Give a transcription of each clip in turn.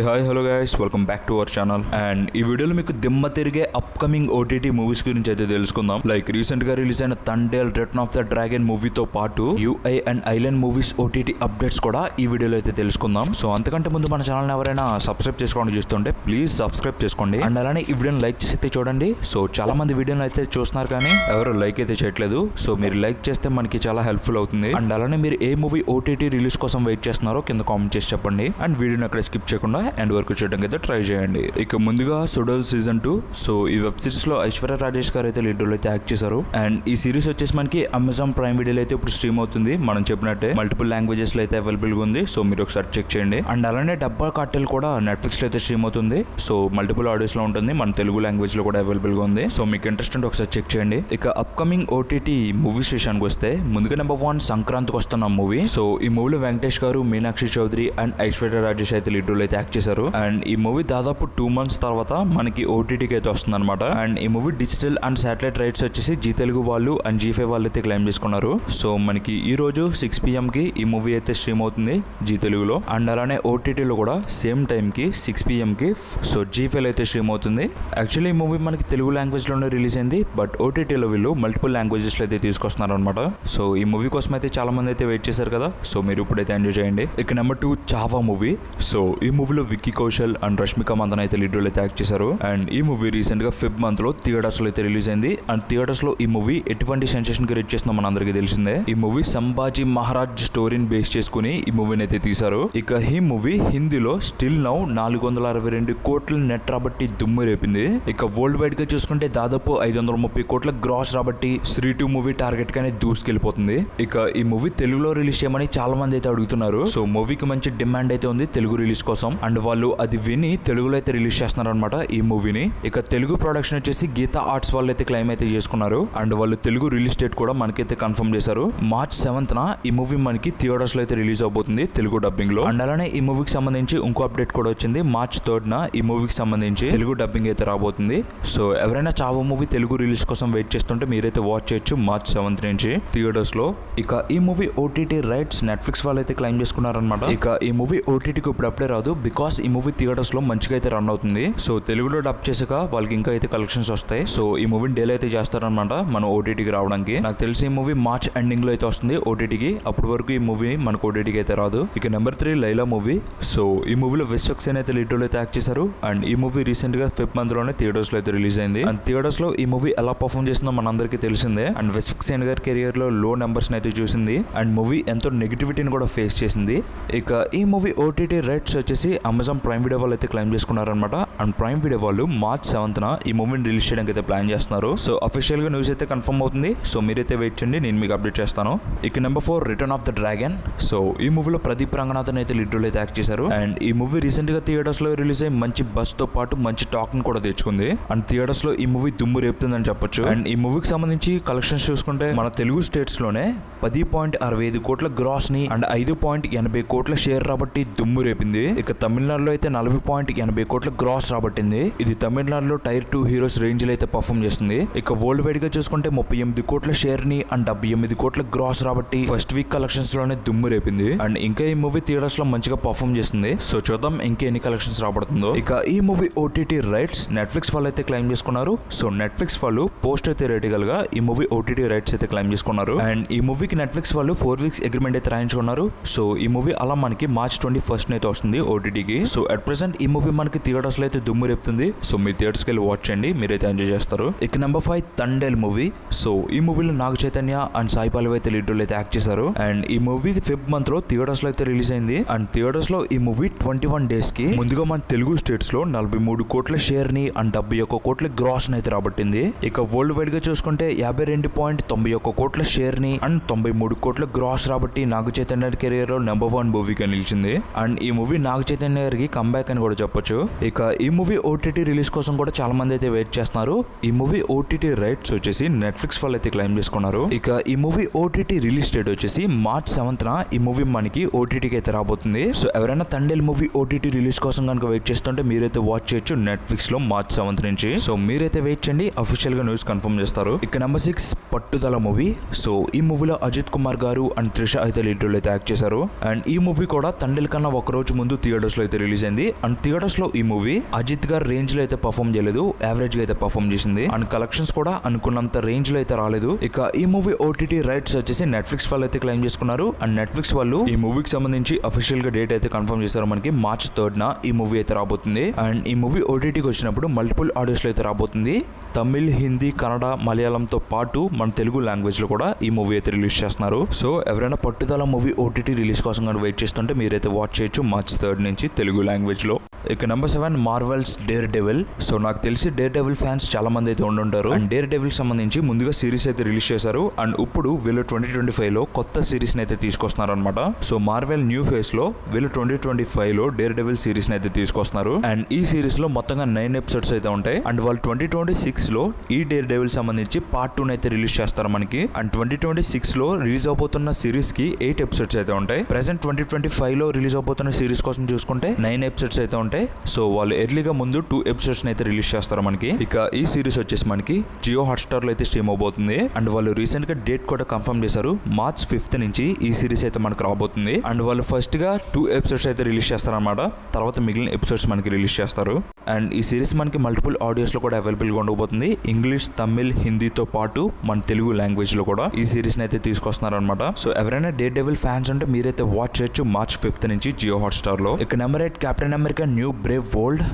Hi hello guys, welcome back to our channel. And ఈ వీడియోలో మీకు దిమ్మ తిరిగే అప్కమింగ్ ఓటీటీ మూవీస్ గురించి అయితే తెలుసుకుందాం. లైక్ రీసెంట్ గా రిలీజ్ అయిన Thandel return of the dragon మూవీతో పాటు UI and island movies OTT updates కూడా ఈ వీడియోలో అయితే తెలుసుకుందాం. సో అంతకంటే ముందు మన ఛానల్ ఎవరైనా సబ్స్క్రైబ్ చేసుకోండి చూస్తుంటే ప్లీజ్ సబ్స్క్రైబ్ చేసుకోండి. అండ్ అలానే ఈ వీడియోని లైక్ చేసి అయితే చూడండి. సో చాలా మంది వీడియోని అయితే చూస్తున్నారు కానీ ఎవరు లైక్ అయితే చేయట్లేదు. సో మీరు లైక్ చేస్తే మనకి చాలా హెల్ప్ఫుల్ అవుతుంది. అండ్ అలానే మీరు ఏ మూవీ ఓటీటీ రిలీజ్ కోసం వెయిట్ చేస్తున్నారో కింద కామెంట్ చేసి చెప్పండి. అండ్ వీడియోని అక్కడ స్కిప్ చేయకుండా ఎండ్ వరకు చూడడానికి అయితే ట్రై చేయండి. ఇక ముందుగా సుడల్ సీజన్ 2. సో ఈ వెబ్ సిరీస్ లో ఐశ్వర్య రాజేష్ గారు అయితే లీడ్ రోల్ అయితే యాక్ట్ చేశారు. అండ్ ఈ సిరీస్ వచ్చేసి మనకి అమెజాన్ ప్రైమ్ వీడియోలో అయితే ఇప్పుడు స్ట్రీమ్ అవుతుంది. మనం చెప్పినట్టే మల్టిపుల్ లాంగ్వేజెస్ లో అయితే అవైలబుల్ గా ఉంది. సో మీరు ఒకసారి చెక్ చేయండి. అండ్ అలానే డబ్బా కార్టెల్ కూడా నెట్ఫ్లిక్స్ లో అయితే స్ట్రీమ్ అవుతుంది. సో మల్టిపుల్ ఆడియోస్ లో ఉంటుంది. మన తెలుగు లాంగ్వేజ్ లో కూడా అవైలబుల్ గా ఉంది. సో మీకు ఇంట్రెస్ట్ ఉంటే ఒకసారి చెక్ చేయండి. ఇక అప్కమింగ్ ఓటీటీ మూవీస్ విషయానికి వస్తే ముందుగా నెంబర్ 1 సంక్రాంతికి వస్తున్న మూవీ. సో ఈ మూవీలో వెంకటేష్ గారు, మీనాక్షి చౌదరి అండ్ ఐశ్వర్య రాజేష్ అయితే లీడ్ రోల్ అయితే యాక్ట్ చేశారు. అండ్ ఈ మూవీ దాదాపు 2 months తర్వాత మనకి ఓటీటీకి అయితే వస్తుంది అనమాట. అండ్ ఈ movie digital and satellite rights వచ్చేసి జీ తెలుగు వాళ్ళు అండ్ G5 వాళ్ళు అయితే క్లెయిమ్ చేసుకున్నారు. సో మనకి ఈ రోజు 6 PM కి ఈ మూవీ అయితే స్ట్రీమ్ అవుతుంది జీ తెలుగులో. అండ్ అలానే ఓటీటీలో కూడా సేమ్ టైం కి 6 PM కి సో G5 అయితే స్ట్రీమ్ అవుతుంది. యాక్చువల్లీ ఈ మూవీ మనకి తెలుగు లాంగ్వేజ్ లోనే రిలీజ్ అయింది. బట్ ఓటీటీలో వీళ్ళు మల్టిపుల్ లాంగ్వేజెస్ లో అయితే తీసుకొస్తున్నారు అనమాట. సో ఈ మూవీ కోసం అయితే చాలా మంది అయితే వెయిట్ చేశారు కదా. సో మీరు ఇప్పుడైతే ఎంజాయ్ చేయండి. ఇక నెంబర్ 2 చావా మూవీ. సో ఈ మూవీలో విక్కీ కౌశల్ అండ్ రష్మిక మందన అయితే లీడ్ రోల్ అయితే యాక్ట్ చేశారు. అండ్ ఈ మూవీ రీసెంట్ గా Feb month లో థియేటర్స్ లో అయితే రిలీజ్ అయింది. అండ్ థియేటర్స్ లో ఈ మూవీ ఎటువంటి సెన్సేషన్ క్రియేట్ చేస్తుందో మన అందరికీ తెలిసిందే. ఈ మూవీ సంభాజీ మహారాజ్ స్టోరీని బేస్ చేసుకుని ఈ మూవీని అయితే తీశారు. ఇక ఈ మూవీ హిందీలో స్టిల్ నౌ 462 కోట్ల నెట్ రాబట్టి దుమ్ము రేపింది. ఇక వరల్డ్ వైడ్ గా చూసుకుంటే దాదాపు 530 కోట్ల గ్రాస్ రాబట్టి శ్రీ 2 మూవీ టార్గెట్ గానే దూసుకెళ్లిపోతుంది. ఇక ఈ మూవీ తెలుగులో రిలీజ్ చేయమని చాలా మంది అయితే అడుగుతున్నారు. సో మూవీకి మంచి డిమాండ్ అయితే ఉంది తెలుగు రిలీజ్ కోసం. అండ్ వాళ్ళు అది విని తెలుగులో అయితే రిలీజ్ చేస్తున్నారు అనమాట ఈ మూవీని. ఇక తెలుగు ప్రొడక్షన్ వచ్చేసి గీతా ఆర్ట్స్ వాళ్ళు అయితే క్లెయిమ్ అయితే చేసుకున్నారు. అండ్ వాళ్ళు తెలుగు రిలీజ్ డేట్ కూడా మనకైతే కన్ఫర్మ్ చేశారు. March 7th ఈ మూవీ మనకి థియేటర్స్ లో అయితే రిలీజ్ అవబోతుంది తెలుగు డబ్బింగ్ లో. అండ్ అలానే ఈ మూవీకి సంబంధించి ఇంకో అప్డేట్ కూడా వచ్చింది. March 3rd ఈ మూవీకి సంబంధించి తెలుగు డబ్బింగ్ అయితే రాబోతుంది. సో ఎవరైనా చావా మూవీ తెలుగు రిలీజ్ కోసం వెయిట్ చేస్తుంటే మీరైతే వాచ్ చేయొచ్చు March 7th నుంచి థియేటర్స్ లో. ఇక ఈ మూవీ ఓటీటీ రైట్స్ నెట్ఫ్లిక్స్ వాళ్ళు అయితే క్లెయిమ్ చేసుకున్నారనమాట. ఇక ఈ మూవీ ఓటీటీకి ఇప్పుడు అప్పుడే రాదు. బికాస్ ఈ మూవీ థియేటర్స్ లో మంచిగా అయితే రన్ అవుతుంది. సో తెలుగులో డబ్ చేసాక వాళ్ళకి ఇంకా అయితే కలెక్షన్స్ వస్తాయి. సో ఈ మూవీని డేలో అయితే చేస్తారనమాట మనం ఓటీటీకి రావడానికి. నాకు తెలిసి ఈ మూవీ March ఎండింగ్ లో అయితే వస్తుంది ఓటీటీకి. అప్పటి వరకు ఈ మూవీ మనకు ఓటీటీకి అయితే రాదు. ఇక నెంబర్ 3 లైలా మూవీ. సో ఈ మూవీలో విశ్వక్సేన్ అయితే లీడ్ రోల్ అయితే యాక్ట్ చేశారు. అండ్ ఈ మూవీ రీసెంట్ గా Feb month లోనే థియేటర్స్ లో అయితే రిలీజ్ అయింది. అండ్ థియేటర్స్ లో ఈ మూవీ ఎలా పర్ఫార్మ్ చేస్తుందో మనందరికీ తెలిసిందే. అండ్ విశ్వక్సేన్ గారి కెరియర్ లో లో నెంబర్స్ అయితే చూసింది. అండ్ మూవీ ఎంతో నెగిటివిటీని కూడా ఫేస్ చేసింది. ఇక ఈ మూవీ ఓటీటీ రైట్స్ వచ్చేసి అమెజాన్ ప్రైమ్ వీడియో వాళ్ళు అయితే క్లెయిమ్ చేసుకున్నారనమాట. అండ్ ప్రైమ్ వీడియో వాళ్ళు March 7th ఈ మూవీని రిలీజ్ చేయడానికి అయితే ప్లాన్ చేస్తున్నారు. సో అఫీషియల్ గా న్యూస్ అయితే కన్ఫర్మ్ అవుతుంది. సో మీరైతే వెయిట్ చేయండి, నేను మీకు అప్డేట్ చేస్తాను. ఇక number 4 return of the dragon. So ఈ మూవీలో ప్రదీప్ రంగనాథన్ అయితే లీడ్ రోల్ అయితే యాక్ట్ చేశారు. అండ్ ఈ మూవీ రీసెంట్ గా థియేటర్స్ లో రిలీజ్ అయ్యి మంచి బస్ తో పాటు మంచి టాక్ ని కూడా తెచ్చుకుంది. అండ్ థియేటర్స్ లో ఈ మూవీ దుమ్ము రేపుతుందని చెప్పొచ్చు. అండ్ ఈ మూవీకి సంబంధించి కలెక్షన్స్ చూసుకుంటే మన తెలుగు స్టేట్స్ లోనే 10.65 కోట్ల గ్రాస్ ని అండ్ 5.80 కోట్ల షేర్ రాబట్టి దుమ్ము రేపింది. ఇక తమిళనాడులో అయితే 40.80 కోట్ల గ్రాస్ రాబట్టింది. ఇది తమిళనాడులో టైర్ 2 హీరోస్ రేంజ్ లో అయితే పర్ఫార్మ్ చేస్తుంది. ఇక వరల్డ్ వైడ్ గా చూసుకుంటే 38 కోట్ల షేర్ ని అండ్ 78 కోట్ల గ్రాస్ రాబట్టి ఫస్ట్ వీక్ కలెక్షన్స్ లోనే దుమ్ము రేపింది. అండ్ ఇంకా ఈ మూవీ థియేటర్స్ లో మంచిగా పర్ఫార్మ్ చేస్తుంది. సో చూద్దాం ఇంకా ఎన్ని కలెక్షన్స్ రాబడుతుందో. ఇక ఈ మూవీ ఓటీటీ రైట్స్ నెట్ఫ్లిక్స్ వాళ్ళు అయితే క్లెయిమ్ చేసుకున్నారు. సో నెట్ఫ్లిక్స్ వాళ్ళు పోస్ట్ థియరిటికల్ గా ఈ మూవీ ఓటీటీ రైట్స్ అయితే క్లెయిమ్ చేసుకున్నారు. అండ్ ఈ మూవీకి నెట్ఫ్లిక్స్ వాళ్ళు 4 weeks అగ్రిమెంట్ అయితే రాయించుకున్నారు. సో ఈ మూవీ అలా మనకి March 21st అయితే వస్తుంది ఓటీటీకి. సో అట్ ప్రెసెంట్ ఈ మూవీ మనకి థియేటర్స్ లో అయితే దుమ్ము రేపుతుంది. సో మీరు థియేటర్స్కి వెళ్ళి వాచ్ చేయండి, మీరైతే ఎంజాయ్ చేస్తారు. ఇక నెంబర్ 5 థండేల్ మూవీ. సో ఈ మూవీలో నాగ చైతన్య అండ్ సాయి పల్లవి అయితే లీడ్ రోల్ అయితే యాక్ట్ చేశారు. అండ్ ఈ మూవీ Feb month లో థియేటర్స్ లో అయితే రిలీజ్ అయింది. అండ్ థియేటర్స్ లో ఈ మూవీ 21 days కి ముందుగా మన తెలుగు స్టేట్స్ లో 43 కోట్ల షేర్ ని అండ్ 71 కోట్ల గ్రాస్ ని అయితే రాబట్టింది. ఇక వరల్డ్ వైడ్ గా చూసుకుంటే 52.91 కోట్ల షేర్ ని అండ్ 93 కోట్ల గ్రాస్ రాబట్టి నాగ చైతన్య కెరియర్ లో నెంబర్ 1 మూవీగా నిలిచింది. అండ్ ఈ మూవీ నాగ చైతన్య గారికి కంబ్యాక్ అని కూడా చెప్పొచ్చు. ఇక ఈ ఈ మూవీ ఓటీటీ రిలీజ్ కోసం కూడా చాలా మంది అయితే వెయిట్ చేస్తున్నారు. ఈ మూవీ ఓటీటీ రైట్స్ వచ్చేసి నెట్ఫ్లిక్స్ వాళ్ళు అయితే క్లెయిమ్ చేసుకున్నారు. ఇక ఈ మూవీ ఓటీటీ రిలీజ్ డేట్ వచ్చేసి మార్చ్ 7th ఈ మూవీ మనకి ఓటీటీకి అయితే రాబోతుంది. సో ఎవరైనా తండేల్ మూవీ ఓటీటీ రిలీజ్ కోసం కనుక వెయిట్ చేస్తుంటే మీరైతే వాచ్ చేయొచ్చు నెట్ఫ్లిక్స్ లో మార్చ్ 7th నుంచి. సో మీరైతే వెయిట్ చేయండి, అఫీషియల్ గా న్యూస్ కన్ఫర్మ్ చేస్తారు. ఇక నెంబర్ 6 పట్టుదల మూవీ. సో ఈ మూవీలో అజిత్ కుమార్ గారు అండ్ త్రిష అయితే లీడ్ రోల్ అయితే యాక్ట్ చేశారు. అండ్ ఈ మూవీ కూడా తండేల్ కన్నా ఒక రోజు ముందు థియేటర్స్ లో అయితే రిలీజ్ అయింది. అండ్ థియేటర్స్ లో ఈ మూవీ అజిత్ గారు రేంజ్ లో అయితే పర్ఫామ్ చేయలేదు, యావరేజ్ గా అయితే పర్ఫామ్ చేసింది. అండ్ కలెక్షన్స్ కూడా అనుకున్నంత రేంజ్ లో అయితే రాలేదు. ఇక ఈ మూవీ ఓటీటీ రైట్స్ వచ్చేసి నెట్ఫ్లిక్స్ వాళ్ళు అయితే క్లెయిమ్ చేసుకున్నారు. అండ్ నెట్ఫ్లిక్స్ వాళ్ళు ఈ మూవీకి సంబంధించి అఫీషియల్ గా డేట్ అయితే కన్ఫర్మ్ చేశారు. మనకి మార్చ్ 3rd ఈ మూవీ అయితే రాబోతుంది. అండ్ ఈ మూవీ ఓటీటీకి వచ్చినప్పుడు మల్టిపుల్ ఆడియోస్ లో అయితే రాబోతుంది. తమిళ్, హిందీ, కన్నడ, మలయాళంతో పాటు మన తెలుగు లాంగ్వేజ్ లో కూడా ఈ మూవీ అయితే రిలీజ్ చేస్తున్నారు. సో ఎవరైనా పట్టుదల మూవీ ఓటీటీ రిలీజ్ కోసం కానీ వెయిట్ చేస్తుంటే మీరైతే వాచ్ చేయొచ్చు మార్చ్ 3rd నుంచి తెలుగు లాంగ్వేజ్ లో. ఇక number 7 Marvel's dare devil. So నాకు తెలిసి డేర్ డెవిల్ ఫ్యాన్స్ చాలా మంది అయితే ఉండుంటారు. అండ్ డేర్ డెవిల్ సంబంధించి ముందుగా సిరీస్ అయితే రిలీజ్ చేశారు. అండ్ ఇప్పుడు వీళ్ళు 2025 లో కొత్త సిరీస్ అయితే తీసుకొస్తున్నారు అనమాట. సో మార్వెల్ న్యూ ఫేస్ లో వీళ్ళు 2025 లో డేర్ డెవిల్ సిరీస్ అయితే తీసుకొస్తున్నారు. అండ్ ఈ సిరీస్ లో మొత్తంగా 9 ఎపిసోడ్స్ అయితే ఉంటాయి. అండ్ వాళ్ళు 2026 లో ఈ డేర్ డెవిల్ సంబంధించి పార్ట్ 2 అయితే రిలీజ్ చేస్తారు మనకి. అండ్ 2026 లో రిలీజ్ అవబోతున్న సిరీస్ కి 8 ఎపిసోడ్స్ అయితే ఉంటాయి. ప్రెసెంట్ 2025 లో రిలీజ్ అవబోతున్న సిరీస్ కోసం చూసుకుంటే 9 ఎపిసోడ్స్ అయితే ఉంటాయి. సో వాళ్ళు ఎర్లీగా ముందు 2 ఎపిసోడ్స్ అయితే రిలీజ్ చేస్తారు మనకి. ఇక ఈ సిరీస్ వచ్చేసి మనకి జియో హాట్స్టార్ లో అయితే స్ట్రీమ్ అవబోతుంది. అండ్ వాళ్ళు రీసెంట్ గా డేట్ కూడా కన్ఫర్మ్ చేశారు. మార్చ్ 5th నుంచి ఈ సిరీస్ అయితే మనకు రాబోతుంది. అండ్ వాళ్ళు ఫస్ట్ గా 2 ఎపిసోడ్స్ అయితే రిలీజ్ చేస్తారు అనమాట. తర్వాత మిగిలిన ఎపిసోడ్స్ మనకి రిలీజ్ చేస్తారు. అండ్ ఈ సిరీస్ మనకి మల్టిపుల్ ఆడియోస్ లో కూడా అవైలబుల్ గా ఉండబోతుంది. ఇంగ్లీష్, తమిళ్, హిందీతో పాటు మన తెలుగు లాంగ్వేజ్ లో కూడా ఈ సిరీస్ అయితే తీసుకొస్తున్నారు అనమాట. సో ఎవరైనా డేర్ డెవిల్ ఫ్యాన్స్ ఉంటే మీరైతే వాచ్ చేయొచ్చు మార్చ్ 5th నుంచి జియో హాట్స్టార్ లో. ఇక number 8 captain America new Brave world.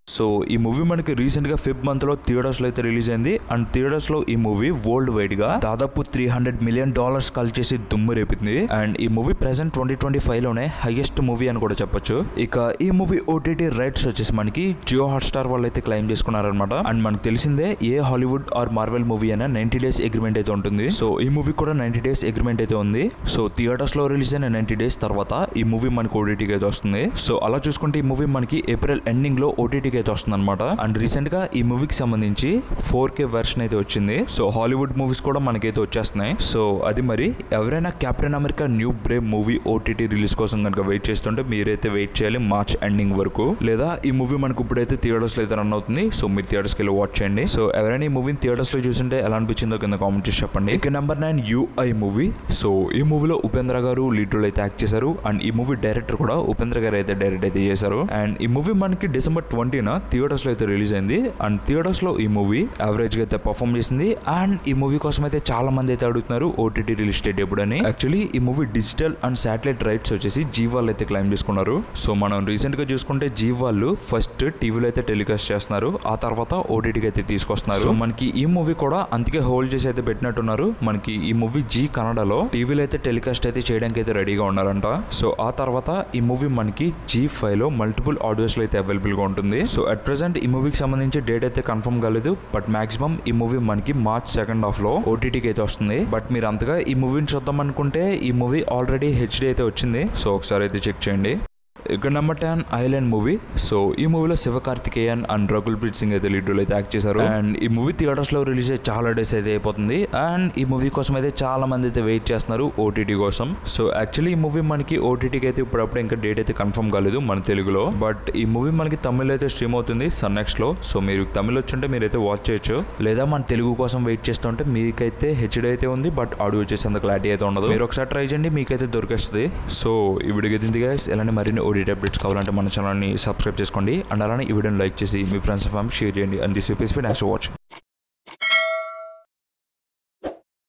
So ఈ మూవీ మనకి రీసెంట్ గా ఫిబ్ మంత్ లో థియేటర్స్ లో అయితే రిలీజ్ అయింది. అండ్ థియేటర్స్ లో ఈ మూవీ వరల్డ్ వైడ్ గా దాదాపు $300 million కలెక్ట్ చేసి దుమ్ము రేపింది. అండ్ ఈ మూవీ ప్రెసెంట్ 2025 లోనే హైయెస్ట్ మూవీ అని కూడా చెప్పొచ్చు. ఇక ఈ మూవీ ఓటీటీ రైట్స్ వచ్చేసి మనకి జియో హాట్స్టార్ వాళ్ళు అయితే క్లెయిమ్ చేసుకున్నారనమాట. అండ్ మనకు తెలిసిందే ఏ హాలీవుడ్ ఆర్ మార్వెల్ మూవీ అయినా 90 days అగ్రిమెంట్ అయితే ఉంటుంది. సో ఈ మూవీ కూడా 90 days అగ్రిమెంట్ అయితే ఉంది. సో థియేటర్స్ లో రిలీజ్ అయిన 90 days తర్వాత ఈ మూవీ మనకి ఓటీటీకి అయితే వస్తుంది. సో అలా చూసుకుంటే ఈ మూవీ మనకి ఏప్రిల్ ఎండింగ్ లో ఓటీటీకి అయితే వస్తుంది అనమాట. అండ్ రీసెంట్ గా ఈ మూవీకి సంబంధించి 4K వెర్షన్ అయితే వచ్చింది. సో హాలీవుడ్ మూవీస్ కూడా మనకైతే వచ్చేస్తున్నాయి. సో అది మరి ఎవరైనా captain America new Brave movie OTT release కోసం కనుక వెయిట్ చేస్తుంటే మీరైతే వెయిట్ చేయాలి మార్చ్ ఎండింగ్ వరకు. లేదా ఈ మూవీ మనకు ఇప్పుడైతే థియేటర్స్ లో అయితే రన్ అవుతుంది. సో మీరు థియేటర్స్ కి వెళ్ళి వాచ్ చేయండి. సో ఎవరైనా ఈ మూవీని థియేటర్స్ లో చూసింటే ఎలా అనిపించిందో కింద కామెంట్ చేసి చెప్పండి. ఇక నెంబర్ 9 UI మూవీ. సో ఈ మూవీలో ఉపేంద్ర గారు లీడ్ రోల్ అయితే యాక్ట్ చేశారు. అండ్ ఈ మూవీ డైరెక్టర్ కూడా ఉపేంద్ర గారు అయితే డైరెక్ట్ అయితే చేశారు. అండ్ ఈ మూవీ మనకి డిసెంబర్ 20న థియేటర్స్ లో అయితే రిలీజ్ అయింది. అండ్ థియేటర్స్ లో ఈ మూవీ యావరేజ్ గా అయితే పర్ఫామ్ చేసింది. అండ్ ఈ మూవీ కోసం అయితే చాలా మంది అయితే అడుగుతున్నారు ఓటీటీ రిలీజ్ డేట్ ఎప్పుడని. యాక్చువల్లీ ఈ movie digital and satellite rights వచ్చేసి జీ వాళ్ళు అయితే క్లెయిమ్ చేసుకున్నారు. సో మనం రీసెంట్ గా చూసుకుంటే జీ వాళ్ళు ఫస్ట్ టీవీలో అయితే టెలికాస్ట్ చేస్తున్నారు, ఆ తర్వాత ఓటీటీకి అయితే తీసుకొస్తున్నారు. సో మనకి ఈ మూవీ కూడా అందుకే హోల్డ్ చేసి అయితే పెట్టినట్టున్నారు. మనకి ఈ మూవీ జీ కన్నడలో టీవీలో అయితే టెలికాస్ట్ అయితే చేయడానికి అయితే రెడీగా ఉన్నారంట. సో ఆ తర్వాత ఈ మూవీ మనకి G5 లో మల్టిపుల్ ఆడియోస్ లో అయితే అవైలబుల్ గా ఉంటుంది. సో అట్ ప్రెసెంట్ ఈ మూవీకి సంబంధించి డేట్ అయితే కన్ఫర్మ్ కాలేదు. బట్ మాక్సిమం ఈ మూవీ మనకి మార్చ్ 2nd లో ఓటీటీకి అయితే వస్తుంది. బట్ మీరు అంతగా ఈ మూవీని చూద్దాం అనుకుంటే ఈ మూవీ ఆల్రెడీ HD అయితే వచ్చింది. సో ఒకసారి అయితే చెక్ చేయండి. ఇక నెంబర్ 10 ఐలాండ్ మూవీ. సో ఈ మూవీలో శివకార్తికేయన్ అండ్ రకుల్ప్రీత్ సింగ్ అయితే లీడ్ రోల్ అయితే యాక్ట్ చేశారు. అండ్ ఈ మూవీ థియేటర్స్ లో రిలీజ్ అయ్యి చాలా డేస్ అయితే అయిపోతుంది. అండ్ ఈ మూవీ కోసం అయితే చాలా మంది అయితే వెయిట్ చేస్తున్నారు ఓటీటీ కోసం. సో యాక్చువల్లీ ఈ మూవీ మనకి ఓటీటీకి అయితే ఇప్పుడప్పుడు ఇంకా డేట్ అయితే కన్ఫర్మ్ కాలేదు మన తెలుగులో. బట్ ఈ మూవీ మనకి తమిళ్ అయితే స్ట్రీమ్ అవుతుంది సన్నెక్స్ లో. సో మీరు తమిళ్ వచ్చింటే మీరైతే వాచ్ చేయొచ్చు. లేదా మన తెలుగు కోసం వెయిట్ చేస్తుంటే మీకైతే HD అయితే ఉంది, బట్ ఆడియో వచ్చేసి అంత క్లారిటీ అయితే ఉండదు. మీరు ఒకసారి ట్రై చేయండి, మీకైతే దొరికేస్తుంది. సో ఈ వీడియోకి అయితే గైస్ ఇలాంటి మరిన్ని ఓటీటీ అప్డేట్స్ కావాలంటే మన ఛానల్ని సబ్స్క్రైబ్ చేసుకోండి. అండ్ అలానే ఈ వీడియోని లైక్ చేసి మీ ఫ్రెండ్స్ ఫ్యామిలీ షేర్ చేయండి. And this thanks for watching.